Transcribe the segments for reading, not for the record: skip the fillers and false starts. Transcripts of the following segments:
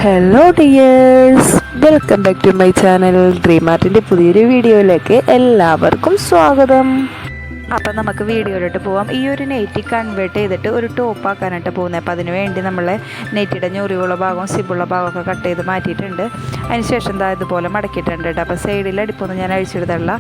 Hello dears, welcome back to my channel. Dream ആർട്ടിൻ്റെ പുതിയൊരു വീഡിയോയിലേക്ക് എല്ലാവർക്കും സ്വാഗതം. അപ്പം നമുക്ക് വീഡിയോയിലോട്ട് പോവാം. ഈ ഒരു നെറ്റി കൺവേർട്ട് ചെയ്തിട്ട് ഒരു ടോപ്പ് ആക്കാനായിട്ട് പോകുന്നത്. അപ്പോൾ അതിന് വേണ്ടി നമ്മൾ നെറ്റിയുടെ ഞൊറിയുള്ള ഭാഗവും സിബുള്ള ഭാഗമൊക്കെ കട്ട് ചെയ്ത് മാറ്റിയിട്ടുണ്ട്. അതിനുശേഷം എന്താ ഇതുപോലെ മടക്കിയിട്ടുണ്ട് കേട്ടോ. അപ്പോൾ സൈഡിൽ അടിപ്പൊന്നും ഞാൻ അഴിച്ചെടുത്തുള്ള.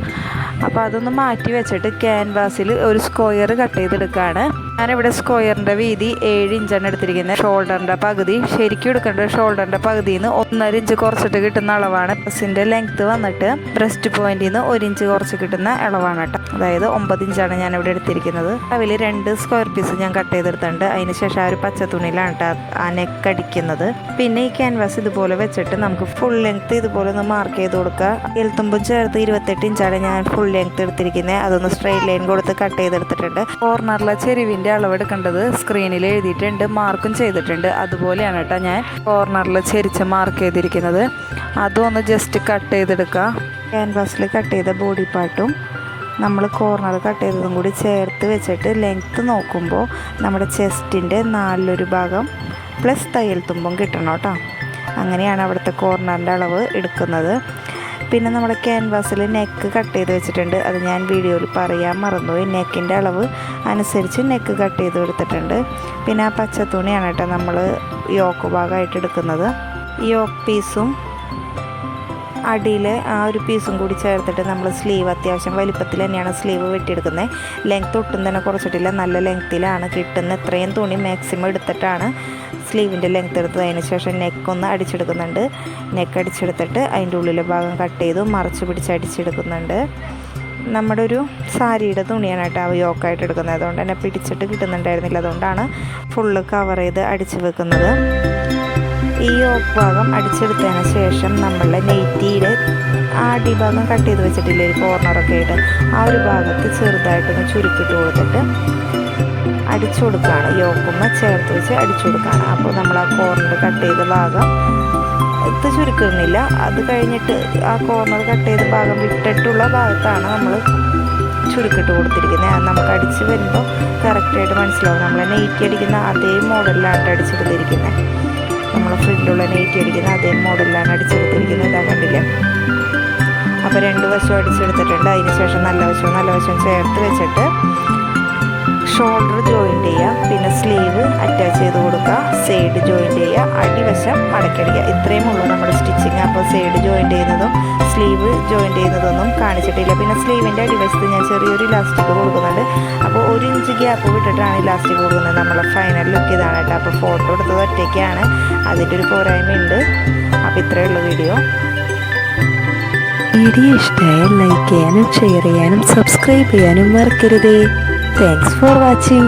അപ്പോൾ അതൊന്ന് മാറ്റി വെച്ചിട്ട് ക്യാൻവാസിൽ ഒരു സ്ക്വയർ കട്ട് ചെയ്തെടുക്കുകയാണ്. ഞാനിവിടെ സ്ക്വയറിൻ്റെ വീതി 7 ഇഞ്ചാണ് എടുത്തിരിക്കുന്നത്. ഷോൾഡറിൻ്റെ പകുതി ശരിക്കും എടുക്കേണ്ടത് ഷോൾഡറിൻ്റെ പകുതിയിൽ നിന്ന് 1.5 ഇഞ്ച് കുറച്ചിട്ട് കിട്ടുന്ന അളവാണ്. ഡ്രസ്സിൻ്റെ ലെങ്ത്ത് വന്നിട്ട് ബ്രസ്റ്റ് പോയിന്റിൽ നിന്ന് 1 ഇഞ്ച് കുറച്ച് കിട്ടുന്ന അളവാണ് കേട്ടോ. അതായത് 9 ഇഞ്ചാണ് ഞാനിവിടെ എടുത്തിരിക്കുന്നത്. അതിൽ 2 സ്ക്വയർ പീസ് ഞാൻ കട്ട് ചെയ്തെടുത്തിട്ടുണ്ട്. അതിന് ശേഷം ആ ഒരു പച്ച തുണിയിലാണ് കേട്ടോ ആ നെക്ക് അടിക്കുന്നത്. പിന്നെ ഈ ക്യാൻവാസ് ഇതുപോലെ വെച്ചിട്ട് നമുക്ക് ഫുൾ ലെങ്ത്ത് ഇതുപോലെ ഒന്ന് മാർക്ക് ചെയ്ത് കൊടുക്കുക. എൽത്തുമ്പും ചേർത്ത് 28 ഇഞ്ചാണ് ഞാൻ ഫുൾ ലെങ്ത്ത് എടുത്തിരിക്കുന്നത്. അതൊന്ന് സ്ട്രെയിറ്റ് ലൈൻ കൊടുത്ത് കട്ട് ചെയ്തെടുത്തിട്ടുണ്ട്. കോർണറിലെ ചെരുവിൻ്റെ അളവെടുക്കേണ്ടത് സ്ക്രീനിൽ എഴുതിയിട്ടുണ്ട്, മാർക്കും ചെയ്തിട്ടുണ്ട്. അതുപോലെയാണ് കേട്ടോ ഞാൻ കോർണറിൽ ചെരിച്ച് മാർക്ക് ചെയ്തിരിക്കുന്നത്. അതും ഒന്ന് ജസ്റ്റ് കട്ട് ചെയ്തെടുക്കുക. ക്യാൻവാസിൽ കട്ട് ചെയ്ത ബോഡി പാർട്ടും നമ്മൾ കോർണർ കട്ട് ചെയ്തതും കൂടി ചേർത്ത് വെച്ചിട്ട് ലെങ്ത്ത് നോക്കുമ്പോൾ നമ്മുടെ ചെസ്റ്റിൻ്റെ 4 ഭാഗം പ്ലസ് തയ്യൽ തുമ്പും കിട്ടണം കേട്ടോ. അങ്ങനെയാണ് അവിടുത്തെ കോർണറിൻ്റെ അളവ് എടുക്കുന്നത്. പിന്നെ നമ്മുടെ ക്യാൻവാസിൽ നെക്ക് കട്ട് ചെയ്ത് വെച്ചിട്ടുണ്ട്. അത് ഞാൻ വീഡിയോയിൽ പറയാൻ മറന്നുപോയി. നെക്കിൻ്റെ അളവ് അനുസരിച്ച് നെക്ക് കട്ട് ചെയ്ത് എടുത്തിട്ടുണ്ട്. പിന്നെ ആ പച്ച തുണിയാണ് കേട്ടോ നമ്മൾ യോക്ക് ഭാഗമായിട്ട് എടുക്കുന്നത്. ഈ യോക്ക് പീസും അടിയിലെ ആ ഒരു പീസും കൂടി ചേർത്തിട്ട് നമ്മൾ സ്ലീവ് അത്യാവശ്യം വലിപ്പത്തിൽ തന്നെയാണ് സ്ലീവ് വെട്ടിയെടുക്കുന്നത്. ലെങ്ത്ത് ഒട്ടും തന്നെ കുറച്ചിട്ടില്ല, നല്ല ലെങ്ത്തിലാണ് കിട്ടുന്നത്. ഇത്രയും തുണി മാക്സിമം എടുത്തിട്ടാണ് സ്ലീവിൻ്റെ ലെങ്ത്ത് എടുത്തത്. അതിന് ശേഷം നെക്കൊന്ന് അടിച്ചെടുക്കുന്നുണ്ട്. നെക്ക് അടിച്ചെടുത്തിട്ട് അതിൻ്റെ ഉള്ളിലെ ഭാഗം കട്ട് ചെയ്തു മറച്ച് പിടിച്ച് അടിച്ചെടുക്കുന്നുണ്ട്. നമ്മുടെ ഒരു സാരിയുടെ തുണിയാണ് കേട്ടോ യോക്കായിട്ട് എടുക്കുന്നത്. അതുകൊണ്ട് തന്നെ പിടിച്ചിട്ട് കിട്ടുന്നുണ്ടായിരുന്നില്ല. അതുകൊണ്ടാണ് ഫുള്ള് കവർ ചെയ്ത് അടിച്ച് വെക്കുന്നത്. ഈ യോക്ക് ഭാഗം അടിച്ചെടുത്തതിന് ശേഷം നമ്മളുടെ നെറ്റിയുടെ അടിഭാഗം കട്ട് ചെയ്ത് വെച്ചിട്ടില്ലേ ഒരു കോർണറൊക്കെ ആയിട്ട്, ആ ഒരു ഭാഗത്ത് ചെറുതായിട്ടൊന്ന് ചുരുക്കിട്ട് കൊടുത്തിട്ട് അടിച്ചു കൊടുക്കുകയാണ്. യോക്കുമ്മ ചേർത്ത് വെച്ച് അടിച്ചു കൊടുക്കുകയാണ്. അപ്പോൾ നമ്മൾ ആ കോർണർ കട്ട് ചെയ്ത ഭാഗം ഇത് ചുരുക്കുന്നില്ല. അത് കഴിഞ്ഞിട്ട് ആ കോർണർ കട്ട് ചെയ്ത ഭാഗം വിട്ടിട്ടുള്ള ഭാഗത്താണ് നമ്മൾ ചുരുക്കിട്ട് കൊടുത്തിരിക്കുന്നത്. അത് നമുക്ക് അടിച്ച് വരുമ്പോൾ കറക്റ്റായിട്ട് മനസ്സിലാവും. നമ്മൾ നെയ്റ്റി അടിക്കുന്ന അതേ മോഡലിലാണ് അടിച്ചെടുത്തിരിക്കുന്നത്. നമ്മൾ ഫ്രണ്ടിലുള്ള നെയ്റ്റി അടിക്കുന്ന അതേ മോഡലിലാണ് അടിച്ചെടുത്തിരിക്കുന്നത്. ഇതാ കണ്ടില്ലേ. അപ്പോൾ 2 വശവും അടിച്ചെടുത്തിട്ടുണ്ട്. അതിന് ശേഷം നല്ല വശവും ചേർത്ത് വെച്ചിട്ട് ഷോൾഡർ ജോയിൻറ്റ് ചെയ്യുക. പിന്നെ സ്ലീവ് അറ്റാച്ച് ചെയ്ത് കൊടുക്കുക. സൈഡ് ജോയിൻറ്റ് ചെയ്യുക. അടിവശം മടക്കിയടിക്കുക. ഇത്രയും ഉള്ളൂ നമ്മുടെ സ്റ്റിച്ചിങ്. അപ്പോൾ സൈഡ് ജോയിൻറ്റ് ചെയ്യുന്നതും സ്ലീവ് ജോയിൻറ്റ് ചെയ്യുന്നതൊന്നും കാണിച്ചിട്ടില്ല. പിന്നെ സ്ലീവിൻ്റെ അടിവശത്ത് ഞാൻ ചെറിയൊരു ഇലാസ്റ്റിക് കൊടുക്കുന്നുണ്ട്. അപ്പോൾ 1 ഇഞ്ച് ഗ്യാപ്പ് വിട്ടിട്ടാണ് ഇലാസ്റ്റിക് കൊടുക്കുന്നത്. നമ്മളെ ഫൈനൽ ലുക്ക് ഇതാണ് കേട്ടോ. അപ്പോൾ ഫോട്ടോ എടുത്തത് ഒറ്റയ്ക്കാണ്, അതിൻ്റെ ഒരു പോരായ്മയുണ്ട്. അപ്പോൾ ഇത്രയേ ഉള്ളൂ വീഡിയോ ഇഷ്ടമായാൽ ലൈക്ക് ചെയ്യാനും ഷെയർ ചെയ്യാനും സബ്സ്ക്രൈബ് ചെയ്യാനും മറക്കരുതേ. Thanks for watching.